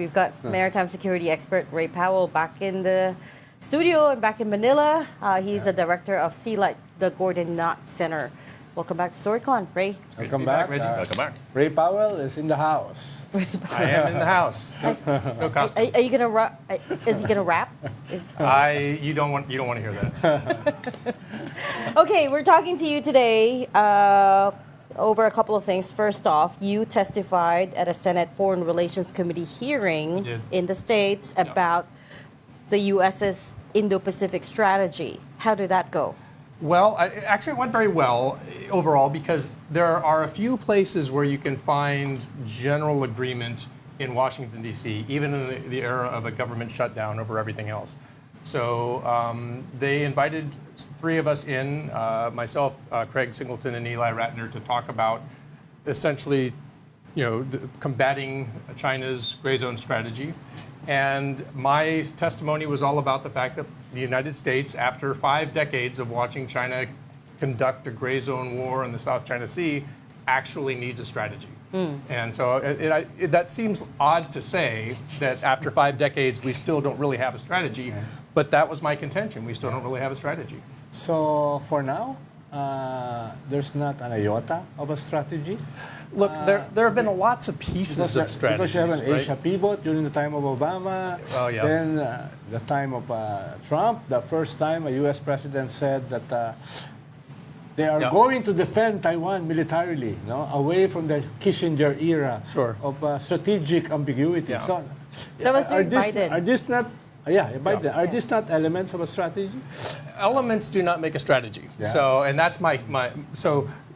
We've got maritime security expert Ray Powell back in the studio and back in Manila. He's the director of Sealight Gordian Knot Center. Welcome back to Storycon, Ray. Welcome back, Reggie. Welcome back. Ray Powell is in the house. I am in the house. No costume. Are you gonna rap? Is he gonna rap? You don't want to hear that. Okay, we're talking to you today over a couple of things. First off, you testified at a Senate Foreign Relations Committee hearing in the States about the U.S.'s Indo-Pacific strategy. How did that go? Well, actually, it went very well overall because there are a few places where you can find general agreement in Washington, D.C., even in the era of a government shutdown over everything else. So they invited three of us in, myself, Craig Singleton, and Eli Ratner, to talk about essentially, combating China's gray zone strategy. And my testimony was all about the fact that the United States, after 5 decades of watching China conduct a gray zone war in the South China Sea, actually needs a strategy. And so that seems odd to say that after 5 decades we still don't really have a strategy, but that was my contention. We still don't really have a strategy. So for now, there's not an iota of a strategy? Look, there have been lots of pieces of strategies. Because you have an right? Asia pivot during the time of Obama. Oh, yeah. Then the time of Trump, the first time a U.S. president said that they are going to defend Taiwan militarily, away from the Kissinger era of strategic ambiguity. Yeah. So, That was during Biden. Are these not? Biden. Are these not elements of a strategy? Elements do not make a strategy. Yeah. So, and that's my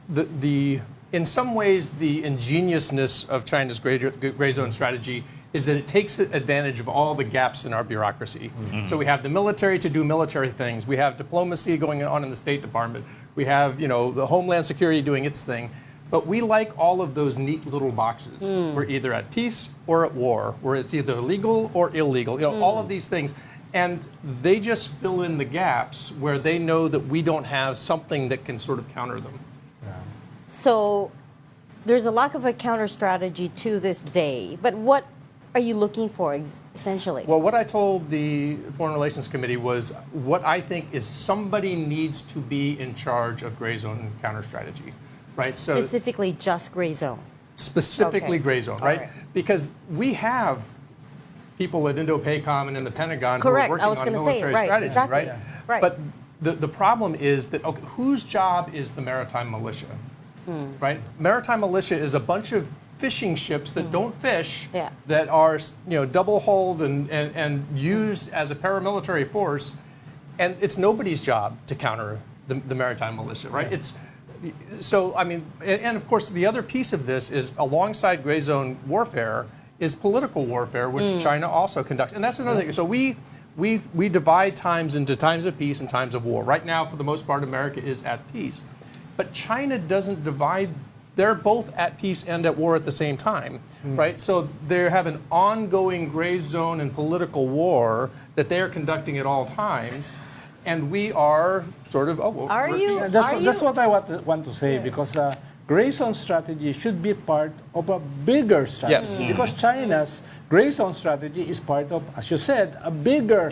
the in some ways, the ingeniousness of China's gray zone strategy is that it takes advantage of all the gaps in our bureaucracy. Mm-hmm. So we have the military to do military things. We have diplomacy going on in the State Department. We have, the Homeland Security doing its thing. But we like all of those neat little boxes. We're either at peace or at war, where it's either legal or illegal. All of these things. And they just fill in the gaps where they know that we don't have something that can sort of counter them. So there's a lack of a counter strategy to this day. But what are you looking for essentially? Well, what I told the Foreign Relations Committee was what I think is somebody needs to be in charge of gray zone counter strategy, right? So specifically just gray zone. Specifically gray zone, right? Because we have people at Indo-PACOM and in the Pentagon who are working on military strategy, exactly. right? Right. But the problem is that whose job is the maritime militia? Right? Maritime militia is a bunch of fishing ships that don't fish, that are double-hulled and used as a paramilitary force, and it's nobody's job to counter the maritime militia, right? And of course the other piece of this is alongside gray zone warfare is political warfare, which China also conducts, and that's another thing. So we divide times into times of peace and times of war. Right now, for the most part, America is at peace. But China doesn't divide. They're both at peace and at war at the same time, right? So they have an ongoing gray zone and political war that they are conducting at all times, and we are sort of, That's what I want to say, because gray zone strategy should be part of a bigger strategy. Yes. Because China's gray zone strategy is part of, as you said, a bigger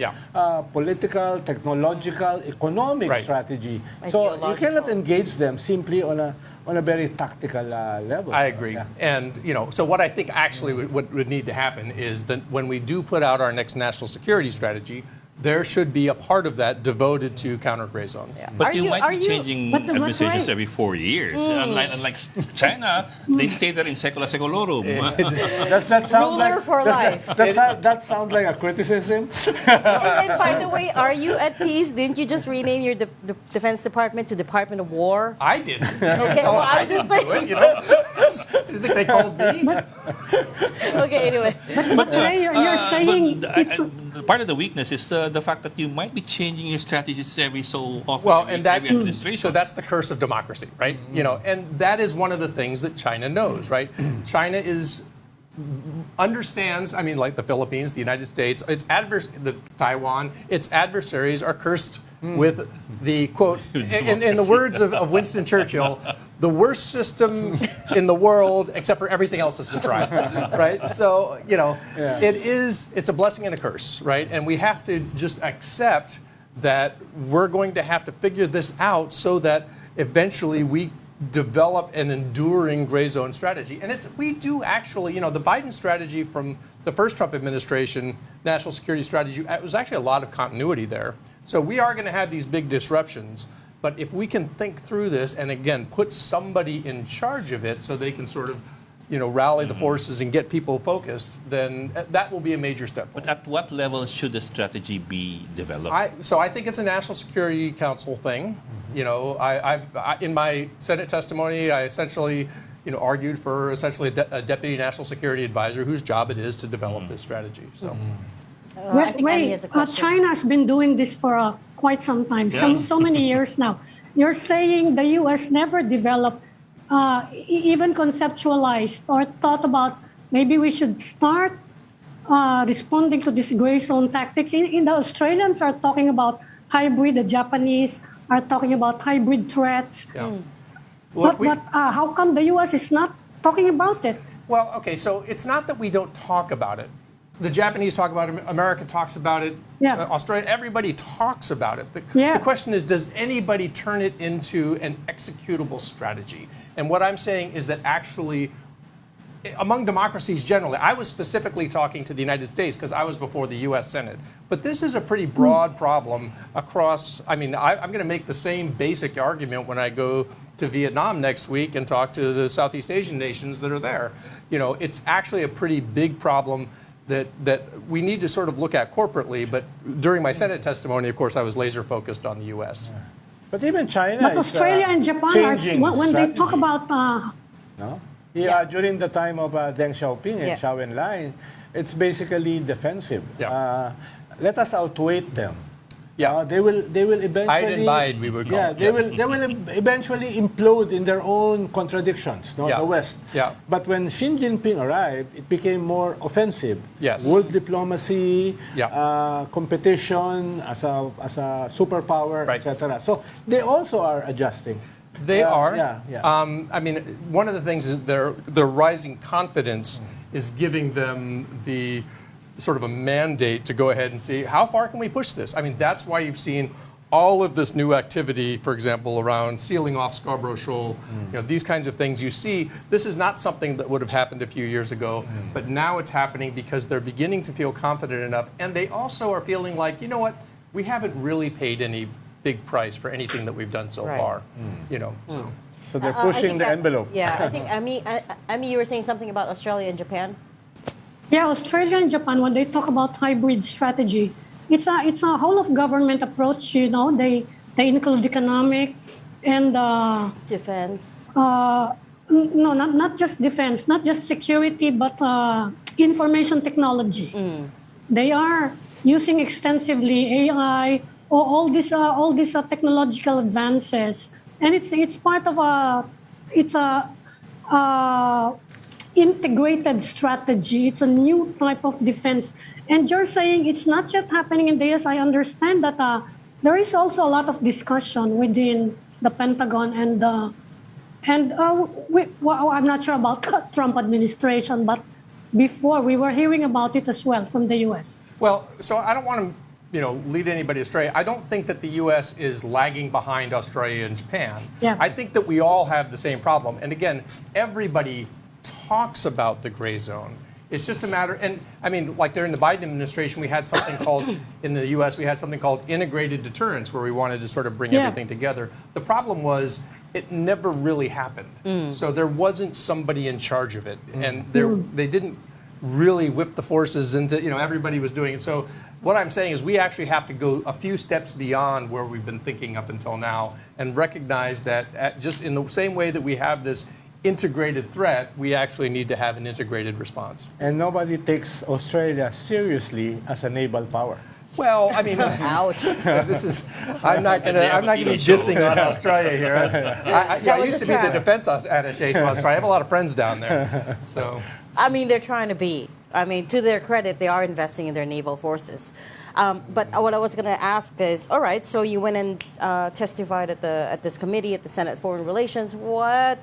political, technological, economic strategy. So you cannot engage them simply on a very tactical level. I agree. And, so what I think actually what would need to happen is that when we do put out our next national security strategy, there should be a part of that devoted to counter gray zone. Yeah. But you might be changing administrations every 4 years. Unlike China, they stay there in secula seculorum. That sound Ruler for life. That sounds like a criticism. And by the way, are you at peace? Didn't you just rename your Defense Department to Department of War? I did. Okay, well, I'm just saying. You think they called me? Okay, anyway. But Ray, you're saying part of the weakness is the fact that you might be changing your strategies every so often. Well, every administration. So that's the curse of democracy, right? And that is one of the things that China knows, right? China understands. Like the Philippines, the United States, Taiwan, its adversaries are cursed with the quote. In the words of Winston Churchill, the worst system in the world, except for everything else that's been tried, right? So, it's a blessing and a curse, right? And we have to just accept that we're going to have to figure this out so that eventually we develop an enduring gray zone strategy. And we do actually, the Biden strategy from the first Trump administration, national security strategy, it was actually a lot of continuity there. So we are going to have these big disruptions. But if we can think through this and, again, put somebody in charge of it so they can sort of, rally the forces and get people focused, then that will be a major step. But at what level should the strategy be developed? I think it's a National Security Council thing. In my Senate testimony, I essentially, argued for essentially a deputy national security advisor whose job it is to develop this strategy. So. China's been doing this for quite some time, so many years now. You're saying the U.S. never developed, even conceptualized or thought about maybe we should start responding to this gray zone tactics. In the Australians are talking about hybrid, the Japanese are talking about hybrid threats. Yeah. But how come the U.S. is not talking about it? Well, okay, so it's not that we don't talk about it. The Japanese talk about it, America talks about it, Australia, everybody talks about it. The question is, does anybody turn it into an executable strategy? And what I'm saying is that actually, among democracies generally, I was specifically talking to the United States because I was before the U.S. Senate. But this is a pretty broad problem across, I'm going to make the same basic argument when I go to Vietnam next week and talk to the Southeast Asian nations that are there. It's actually a pretty big problem that we need to sort of look at corporately, but during my Senate testimony, of course, I was laser focused on the U.S. But even China But Australia and Japan, when they talk about... during the time of Deng Xiaoping and Zhou Enlai, it's basically defensive. Let us outweight them. They will eventually. Hide and bide, we would call it. They will eventually implode in their own contradictions. The West. But when Xi Jinping arrived, it became more offensive. World diplomacy, competition as a superpower, etc. So they also are adjusting. They are. One of the things is their rising confidence is giving them the sort of a mandate to go ahead and see how far can we push this. That's why you've seen all of this new activity, for example, around sealing off Scarborough Shoal. These kinds of things you see. This is not something that would have happened a few years ago, but now it's happening because they're beginning to feel confident enough, and they also are feeling like, you know what, we haven't really paid any big price for anything that we've done so far. So they're pushing the envelope. I think Amy, you were saying something about Australia and Japan. Australia and Japan, when they talk about hybrid strategy, it's a whole of government approach. They include economic and defense. No, not just defense, not just security, but information technology. They are using extensively AI. All these technological advances, and it's part of a integrated strategy. It's a new type of defense. And you're saying it's not yet happening in the US. I understand that there is also a lot of discussion within the Pentagon I'm not sure about the Trump administration, but before we were hearing about it as well from the US. Well, so I don't want to lead anybody astray. I don't think that the U.S. is lagging behind Australia and Japan. I think that we all have the same problem. And again, everybody talks about the gray zone. It's just a matter, and like during the Biden administration, we had something called, in the U.S., we had something called integrated deterrence, where we wanted to sort of bring everything together. The problem was it never really happened. So there wasn't somebody in charge of it. And they didn't really whip the forces into, everybody was doing it. So what I'm saying is we actually have to go a few steps beyond where we've been thinking up until now and recognize that just in the same way that we have this integrated threat, we actually need to have an integrated response. And nobody takes Australia seriously as a naval power. Well, ouch. I'm not going to be dissing on Australia here. I used to be the defense attaché to Australia. I have a lot of friends down there. So. They're trying to be. I mean, to their credit, they are investing in their naval forces. But what I was going to ask is, all right, so you went and testified at this committee at the Senate Foreign Relations. What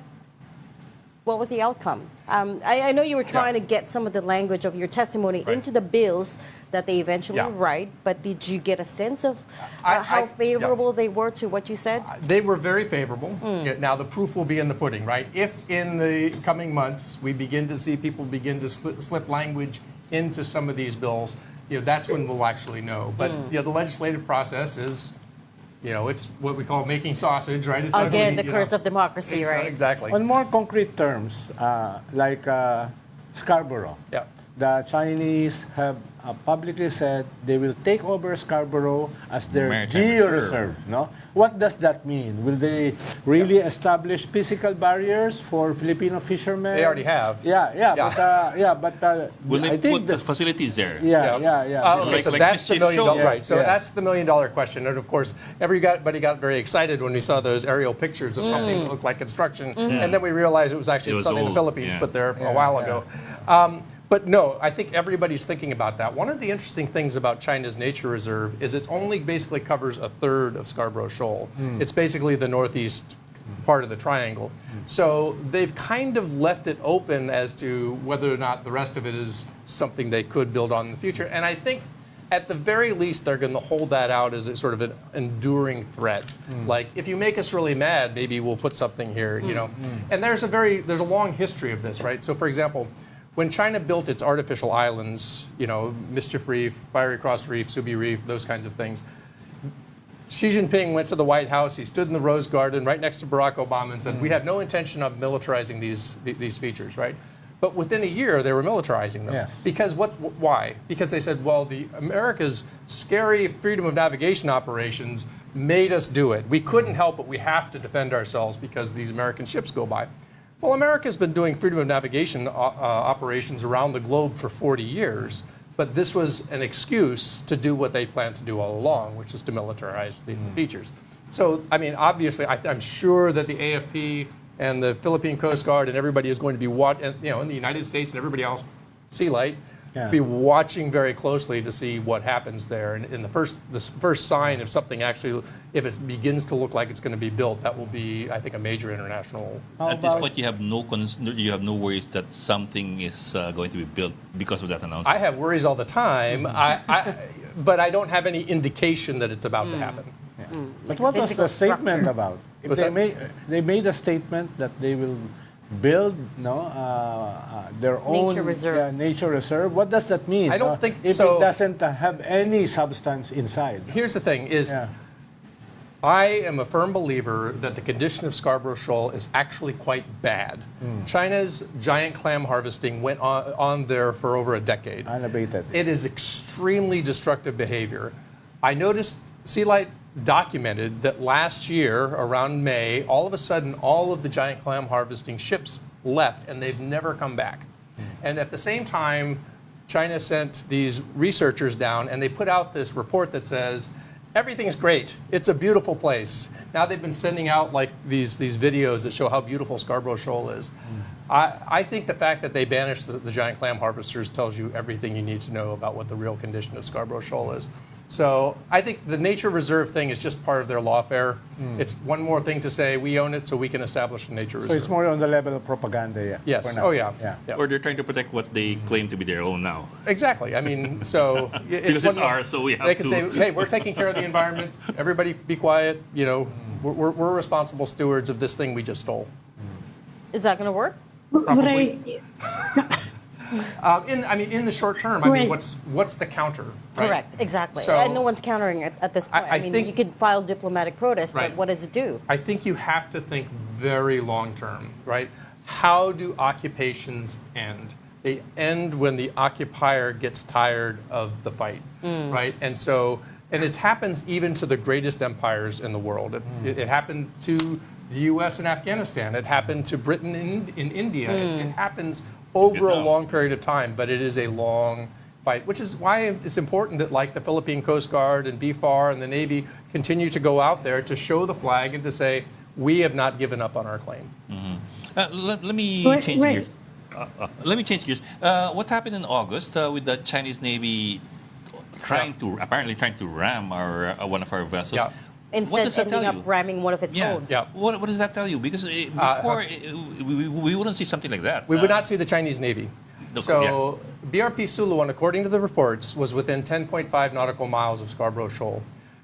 was the outcome? I know you were trying to get some of the language of your testimony into the bills that they eventually write, but did you get a sense of how favorable they were to what you said? They were very favorable. Now, the proof will be in the pudding, right? If in the coming months we begin to see people begin to slip language into some of these bills, that's when we'll actually know. But the legislative process is, it's what we call making sausage, right? It's Again, ugly, the curse of democracy, right? Exactly. On more concrete terms, like Scarborough, the Chinese have publicly said they will take over Scarborough as their Maritime geo-reserve. No? What does that mean? Will they really establish physical barriers for Filipino fishermen? They already have. But Will I they think put the facilities there? Okay, so Like that's the Mr. million dollar, Shoal. right? So that's the million dollar question, and of course, everybody got very excited when we saw those aerial pictures of something that looked like construction, and then we realized it was actually something in the Philippines put there a while ago. But no, I think everybody's thinking about that. One of the interesting things about China's nature reserve is it only basically covers a third of Scarborough Shoal. It's basically the northeast part of the triangle. So they've kind of left it open as to whether or not the rest of it is something they could build on in the future. And I think at the very least, they're going to hold that out as a sort of an enduring threat. Like, if you make us really mad, maybe we'll put something here, And there's a long history of this, right? So, for example, when China built its artificial islands, Mischief Reef, Fiery Cross Reef, Subi Reef, those kinds of things, Xi Jinping went to the White House, he stood in the Rose Garden right next to Barack Obama and said, we have no intention of militarizing these features, right? But within a year, they were militarizing them. Yes. Because why? Because they said, well, America's scary freedom of navigation operations made us do it. We couldn't help it. We have to defend ourselves because these American ships go by. Well, America's been doing freedom of navigation operations around the globe for 40 years, but this was an excuse to do what they planned to do all along, which is to militarize the features. So, I mean, obviously, I'm sure that the AFP and the Philippine Coast Guard and everybody is going to be watching, in the United States and everybody else, Sealight, be watching very closely to see what happens there. And in the first sign of something actually, if it begins to look like it's going to be built, that will be, I think, a major international. At this point, you have no worries that something is going to be built because of that announcement. I have worries all the time, but I don't have any indication that it's about to happen. But what was the statement about? If they made a statement that they will build their own nature reserve. What does that mean? I don't think if so. It doesn't have any substance inside. Here's the thing: I am a firm believer that the condition of Scarborough Shoal is actually quite bad. China's giant clam harvesting went on there for over a decade. Unabated. It is extremely destructive behavior. I noticed Sealight documented that last year, around May, all of a sudden, all of the giant clam harvesting ships left, and they've never come back. And at the same time, China sent these researchers down, and they put out this report that says, everything's great. It's a beautiful place. Now they've been sending out like these videos that show how beautiful Scarborough Shoal is. I think the fact that they banished the giant clam harvesters tells you everything you need to know about what the real condition of Scarborough Shoal is. So I think the nature reserve thing is just part of their lawfare. It's one more thing to say, we own it so we can establish a nature reserve. So it's more on the level of propaganda, Yes. For now. Oh, yeah. Or they're trying to protect what they claim to be their own now. Exactly. I mean, so Because it's ours, so we have they can say, hey, we're taking care of the environment. Everybody be quiet. We're responsible stewards of this thing we just stole. Is that going to work? Probably. In the short term, what's the counter? Right? Correct, exactly. So, and no one's countering it at this point. I mean, you could file diplomatic protest, but what does it do? I think you have to think very long term, right? How do occupations end? They end when the occupier gets tired of the fight, right? And it happens even to the greatest empires in the world. It happened to the U.S. and Afghanistan. It happened to Britain in India. It happens over a long period of time, but it is a long fight, which is why it's important that like the Philippine Coast Guard and BFAR and the Navy continue to go out there to show the flag and to say, we have not given up on our claim. Let me change gears. Let me change gears. What happened in August with the Chinese Navy apparently trying to ram one of our vessels? Yeah. Instead, ending up ramming one of its own. Yeah. What does that tell you? Because before, we wouldn't see something like that. We would not see the Chinese Navy. So BRP Suluan, according to the reports, was within 10.5 nautical miles of Scarborough Shoal.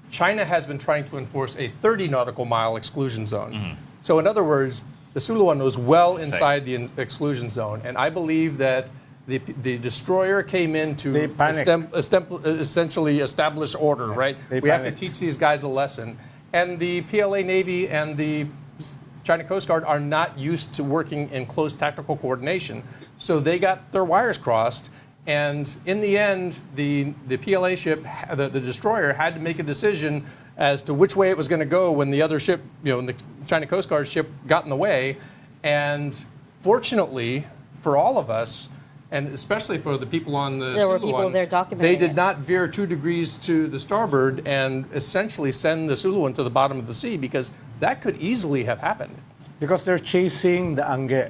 China has been trying to enforce a 30 nautical mile exclusion zone. Mm-hmm. So in other words, the Suluan was well inside the exclusion zone. And I believe that the destroyer came in to essentially establish order, right? We have to teach these guys a lesson. And the PLA Navy and the China Coast Guard are not used to working in close tactical coordination. So they got their wires crossed. And in the end, the PLA ship, the destroyer, had to make a decision as to which way it was going to go when the other ship, when the China Coast Guard ship got in the way. And fortunately, for all of us, and especially for the people on the there were people there documenting they did not veer 2 degrees to the starboard and essentially send the Suluan to the bottom of the sea, because that could easily have happened. Because they're chasing the Angge,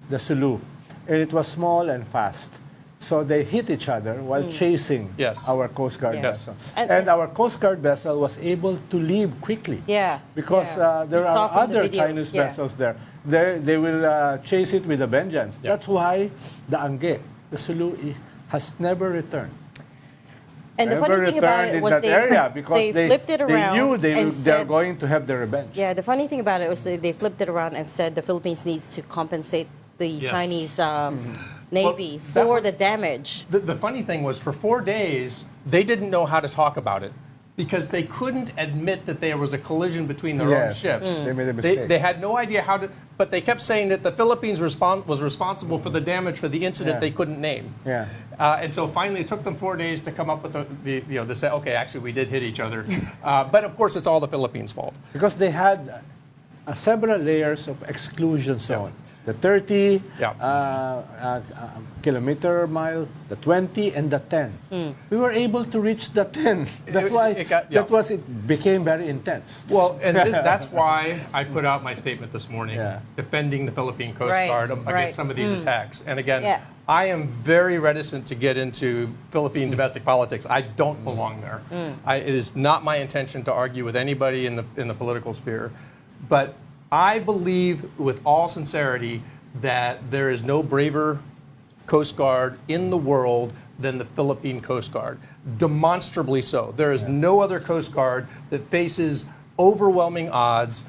the Sulu, and it was small and fast. So they hit each other while chasing our Coast Guard vessel. And our Coast Guard vessel was able to leave quickly. Yeah. Because there are other Chinese vessels there. They will chase it with a vengeance. Yeah. That's why the Angge, the Sulu, has never returned. And the funny thing about it was they flipped it around. They knew they're going to have their revenge. Yeah, the funny thing about it was they flipped it around and said the Philippines needs to compensate the Chinese Navy for the damage. The funny thing was, for 4 days, they didn't know how to talk about it, because they couldn't admit that there was a collision between their own ships. They made a mistake. They had no idea how to, but they kept saying that the Philippines was responsible for the damage for the incident they couldn't name. Yeah. And so finally, it took them 4 days to come up with to say, okay, actually, we did hit each other. But of course, it's all the Philippines' fault. Because they had several layers of exclusion zone. The 30 kilometer mile, the 20, and the 10. We were able to reach the 10. That's why it became very intense. Well, and that's why I put out my statement this morning, defending the Philippine Coast Guard against some of these attacks. And again, I am very reticent to get into Philippine domestic politics. I don't belong there. It is not my intention to argue with anybody in the political sphere. But I believe with all sincerity that there is no braver Coast Guard in the world than the Philippine Coast Guard. Demonstrably so. There is no other Coast Guard that faces overwhelming odds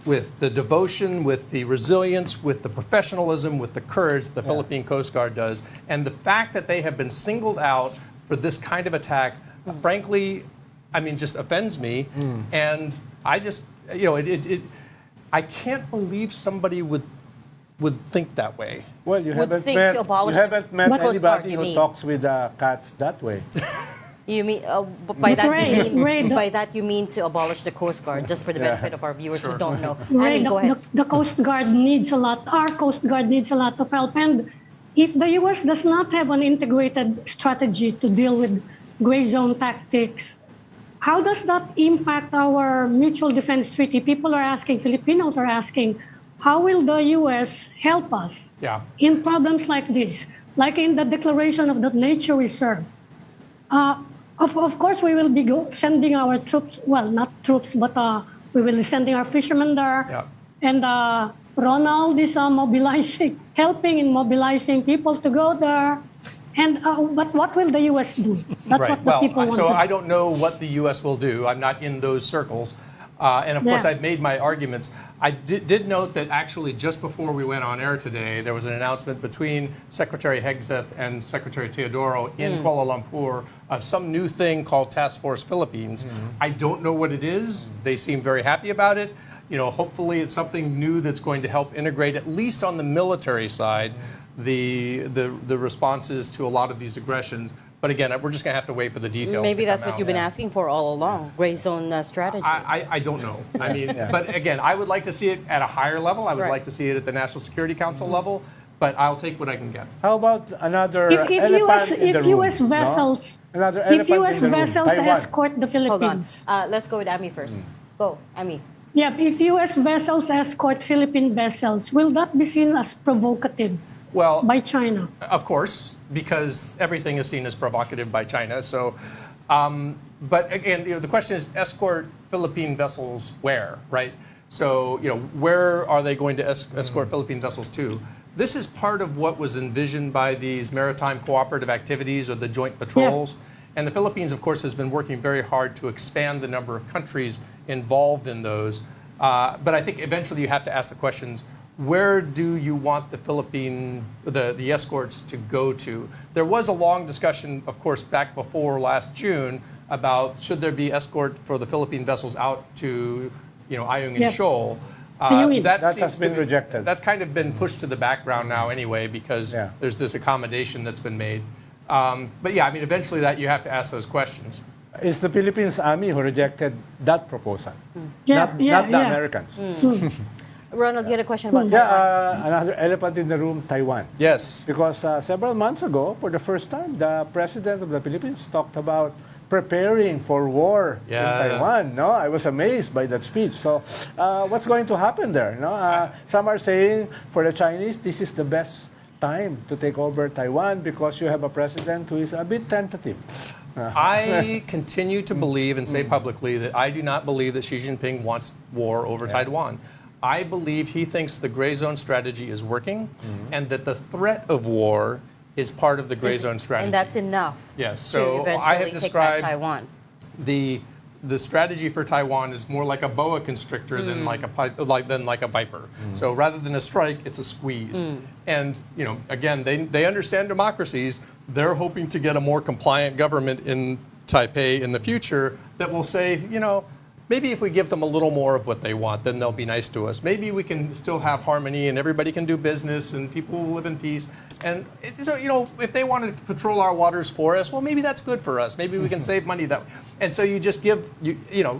with the devotion, with the resilience, with the professionalism, with the courage the Philippine Coast Guard does. And the fact that they have been singled out for this kind of attack, frankly, I mean, just offends me. And I just, I can't believe somebody would think that that Well, you haven't met anybody who talks with cats that way. You mean by that you mean to abolish the Coast Guard, just for the benefit of our viewers who don't know. Ray, go ahead. The Coast Guard needs a lot. Our Coast Guard needs a lot of help. And if the U.S. does not have an integrated strategy to deal with gray zone tactics, how does that impact our mutual defense treaty? People are asking, Filipinos are asking, how will the U.S. help us in problems like this? Like in the declaration of the nature reserve. Of course, we will be sending our troops, well, not troops, but we will be sending our fishermen there. Yeah. And Ronald is helping in mobilizing people to go there. And but what will the U.S. do? That's what the people want. So I don't know what the U.S. will do. I'm not in those circles. And of course, I've made my arguments. I did note that actually just before we went on air today, there was an announcement between Secretary Hegseth and Secretary Teodoro in Kuala Lumpur of some new thing called Task Force Philippines. I don't know what it is. They seem very happy about it. Hopefully it's something new that's going to help integrate, at least on the military side, the responses to a lot of these aggressions. But again, we're just going to have to wait for the details. Maybe that's what you've been asking for all along, gray zone strategy. I don't know. I mean, but again, I would like to see it at a higher level. I would like to see it at the National Security Council level. But I'll take what I can get. How about another if U.S. vessels, if U.S. vessels escort the Philippines? Hold on. Let's go with Ami first. Go, Ami. Yeah, if U.S. vessels escort Philippine vessels, will that be seen as provocative Well, by China? of course, because everything is seen as provocative by China. So, but again, the question is, escort Philippine vessels where, right? So, where are they going to escort Philippine vessels to? This is part of what was envisioned by these maritime cooperative activities or the joint patrols. Yeah. And the Philippines, of course, has been working very hard to expand the number of countries involved in those. But I think eventually you have to ask the questions, where do you want the escorts to go to? There was a long discussion, of course, back before last June about should there be escort for the Philippine vessels out to, Ayungin Shoal. That has been rejected. That's kind of been pushed to the background now anyway because there's this accommodation that's been made. But yeah, I mean, eventually that you have to ask those questions. It's the Philippines Army who rejected that proposal, not the Americans. Ronald, you had a question about Taiwan? Another elephant in the room, Taiwan. Yes. Because several months ago, for the first time, the president of the Philippines talked about preparing for war in Taiwan. No, I was amazed by that speech. So, what's going to happen there? Some are saying for the Chinese, this is the best time to take over Taiwan because you have a president who is a bit tentative. I continue to believe and say publicly that I do not believe that Xi Jinping wants war over Taiwan. I believe he thinks the gray zone strategy is working and that the threat of war is part of the gray zone strategy. And that's enough. Yes. So I have described Taiwan. The strategy for Taiwan is more like a boa constrictor than like a viper. So rather than a strike, it's a squeeze. And again, they understand democracies. They're hoping to get a more compliant government in Taipei in the future that will say, maybe if we give them a little more of what they want, then they'll be nice to us. Maybe we can still have harmony and everybody can do business and people will live in peace. And so, if they want to patrol our waters for us, well, maybe that's good for us. Maybe we can save money that way. And so you just give,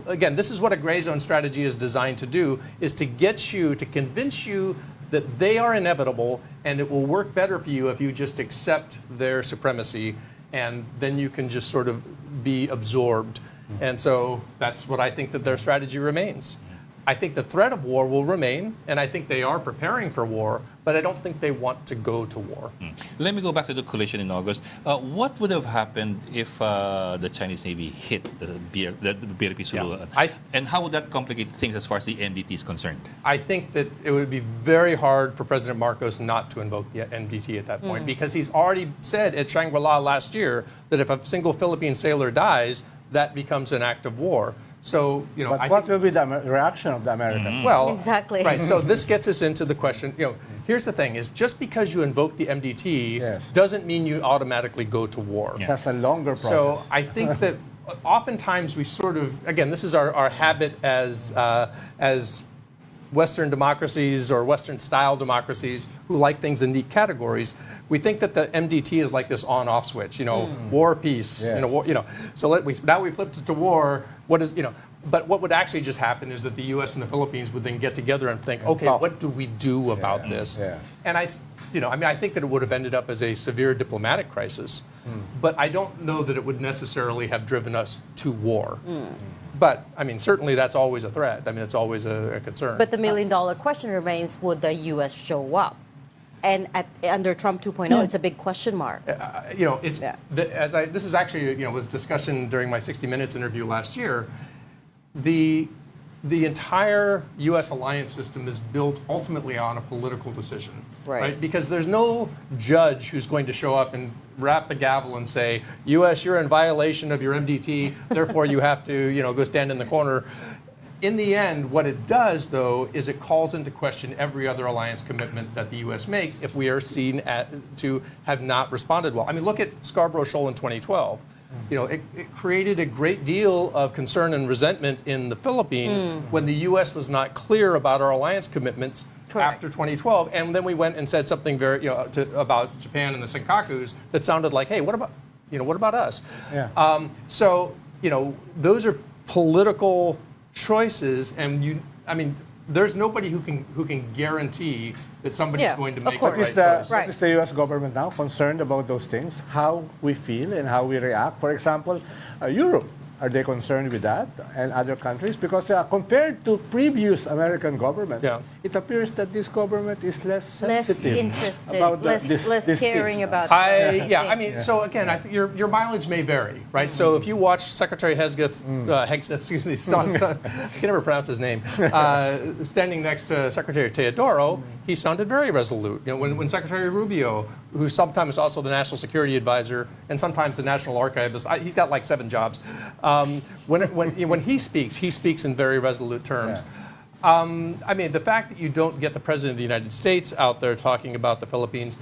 again, this is what a gray zone strategy is designed to do, is to get you, to convince you that they are inevitable and it will work better for you if you just accept their supremacy and then you can just sort of be absorbed. And so that's what I think that their strategy remains. I think the threat of war will remain, and I think they are preparing for war, but I don't think they want to go to war. Let me go back to the collision in August. What would have happened if the Chinese Navy hit the BRP Sulu? And how would that complicate things as far as the MDT is concerned? I think that it would be very hard for President Marcos not to invoke the MDT at that point, because he's already said at Shangri-La last year that if a single Philippine sailor dies, that becomes an act of war. So, but what will be the reaction of the Americans? Well, exactly. Right. So this gets us into the question. Here's the thing: is just because you invoke the MDT doesn't mean you automatically go to war. That's a longer process. So I think that oftentimes we sort of, again, this is our habit as Western democracies or Western-style democracies who like things in neat categories. We think that the MDT is like this on-off switch, war, peace, war, So now we flipped it to war. But what would actually just happen is that the U.S. and the Philippines would then get together and think, okay, what do we do about this? And I think that it would have ended up as a severe diplomatic crisis, but I don't know that it would necessarily have driven us to war. But, certainly that's always a threat. It's always a concern. But the million-dollar question remains, would the U.S. show up? And under Trump 2.0, it's a big question mark. This is actually, was discussion during my 60 Minutes interview last year. The entire U.S. alliance system is built ultimately on a political decision, right? Because there's no judge who's going to show up and rap the gavel and say, U.S., you're in violation of your MDT, therefore you have to, go stand in the corner. In the end, what it does, though, is it calls into question every other alliance commitment that the U.S. makes if we are seen to have not responded well. Look at Scarborough Shoal in 2012. It created a great deal of concern and resentment in the Philippines when the U.S. was not clear about our alliance commitments after 2012. And then we went and said something very, about Japan and the Senkakus that sounded like, hey, what about us? So, those are political choices, and there's nobody who can guarantee that somebody's going to make the right choice. What is the U.S. government now concerned about those things? How we feel and how we react. For example, Europe. Are they concerned with that and other countries? Because compared to previous American governments, it appears that this government is less sensitive, interested, about less caring about. I mean, so again, I think your mileage may vary, right? So if you watch Secretary Hesketh, excuse me, I can never pronounce his name, standing next to Secretary Teodoro, he sounded very resolute. You know, when Secretary Rubio, who's sometimes also the National Security Advisor and sometimes the National Archivist, he's got like 7 jobs. When he speaks in very resolute terms. I mean, the fact that you don't get the President of the United States out there talking about the Philippines,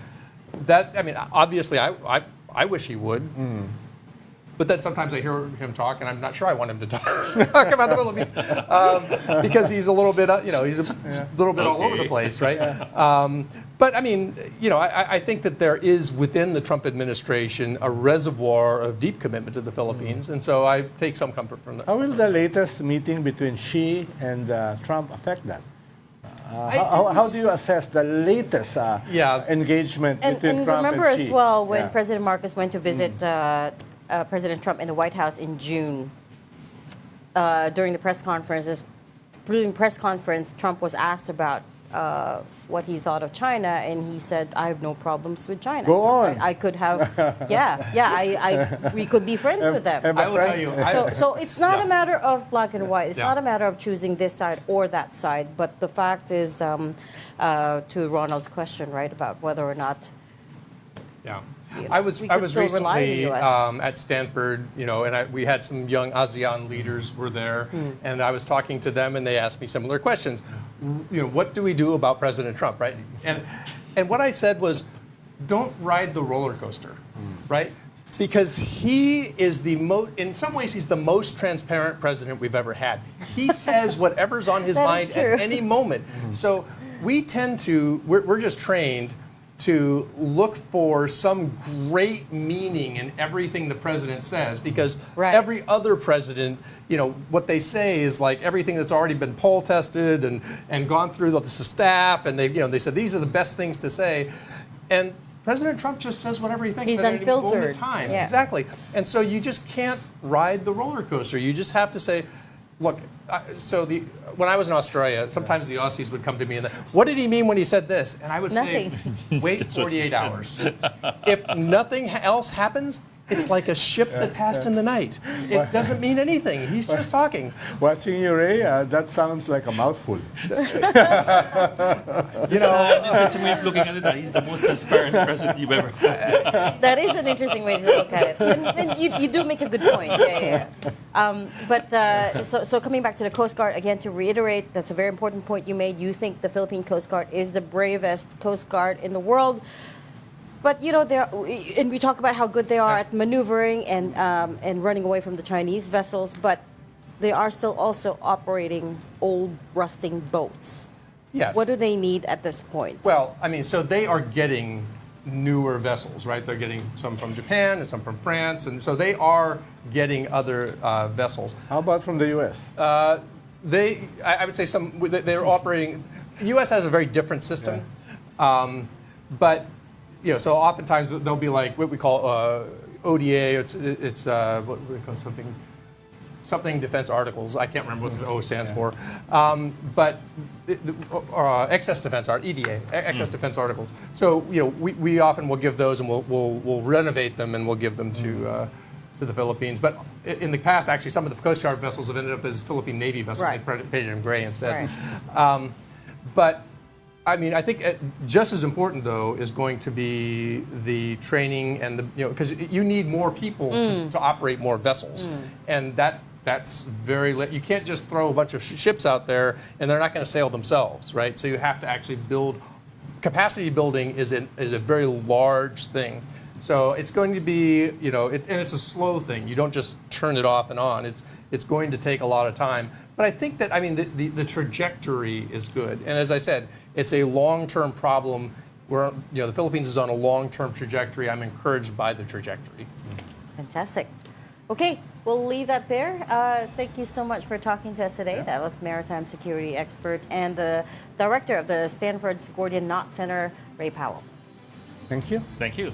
I mean, obviously, I wish he would. But then sometimes I hear him talk, and I'm not sure I want him to talk about the Philippines because he's a little bit, he's a little bit all over the place, right? But I mean, I think that there is within the Trump administration a reservoir of deep commitment to the Philippines, and so I take some comfort from that. How will the latest meeting between Xi and Trump affect that? How do you assess the latest engagement between Trump and Xi? And remember as well when President Marcos went to visit President Trump in the White House in June, during the press conference, Trump was asked about what he thought of China, and he said, "I have no problems with China. Go on. Right? I could have, we could be friends with them." I will tell you. So it's not a matter of black and white. It's not a matter of choosing this side or that side. But the fact is, to Ronald's question, right, about whether or not. Yeah. I was recently at Stanford, and we had some young ASEAN leaders were there, and I was talking to them, and they asked me similar questions. What do we do about President Trump, right? And what I said was, don't ride the roller coaster, right? Because he is in some ways, he's the most transparent president we've ever had. He says whatever's on his mind at any moment. So we tend to, we're just trained to look for some great meaning in everything the president says, because every other president, what they say is like everything that's already been poll tested and gone through the staff, and they said these are the best things to say, and President Trump just says whatever he thinks. He's at unfiltered. Any moment in time. Yeah. Exactly, and so you just can't ride the roller coaster. You just have to say, look. When I was in Australia, sometimes the Aussies would come to me and what did he mean when he said this? And I would say, wait 48 hours. If nothing else happens, it's like a ship that passed in the night. It doesn't mean anything. He's just talking. Watching you, Ray, that sounds like a mouthful. An interesting way of looking at it. He's the most transparent president you've ever had. That is an interesting way to look at it. And you do make a good point. So coming back to the Coast Guard, again, to reiterate, that's a very important point you made. You think the Philippine Coast Guard is the bravest Coast Guard in the world. But, and we talk about how good they are at maneuvering and running away from the Chinese vessels, but they are still also operating old, rusting boats. Yes. What do they need at this point? Well, I mean, so they are getting newer vessels, right? They're getting some from Japan and some from France, and so they are getting other vessels. How about from the U.S.? I would say they're operating. The U.S. has a very different system, but so oftentimes they'll be like what we call ODA. It's what we call something defense articles. I can't remember what the O stands for, but excess defense EDA, excess defense articles. So we often will give those, and we'll renovate them, and we'll give them to the Philippines. But in the past, actually, some of the Coast Guard vessels have ended up as Philippine Navy vessels. They painted them gray instead. But I mean, I think just as important, though, is going to be the training and because you need more people to operate more vessels, and that's very. You can't just throw a bunch of ships out there and they're not going to sail themselves, right? So you have to actually build. Capacity building is a very large thing. So it's going to be, and it's a slow thing. You don't just turn it off and on. It's going to take a lot of time. But I think that, the trajectory is good. And as I said, it's a long-term problem where, the Philippines is on a long-term trajectory. I'm encouraged by the trajectory. Fantastic. Okay, we'll leave that there. Thank you so much for talking to us today. That was maritime security expert and the director of the Stanford's Gordian Knot Center, Ray Powell. Thank you. Thank you.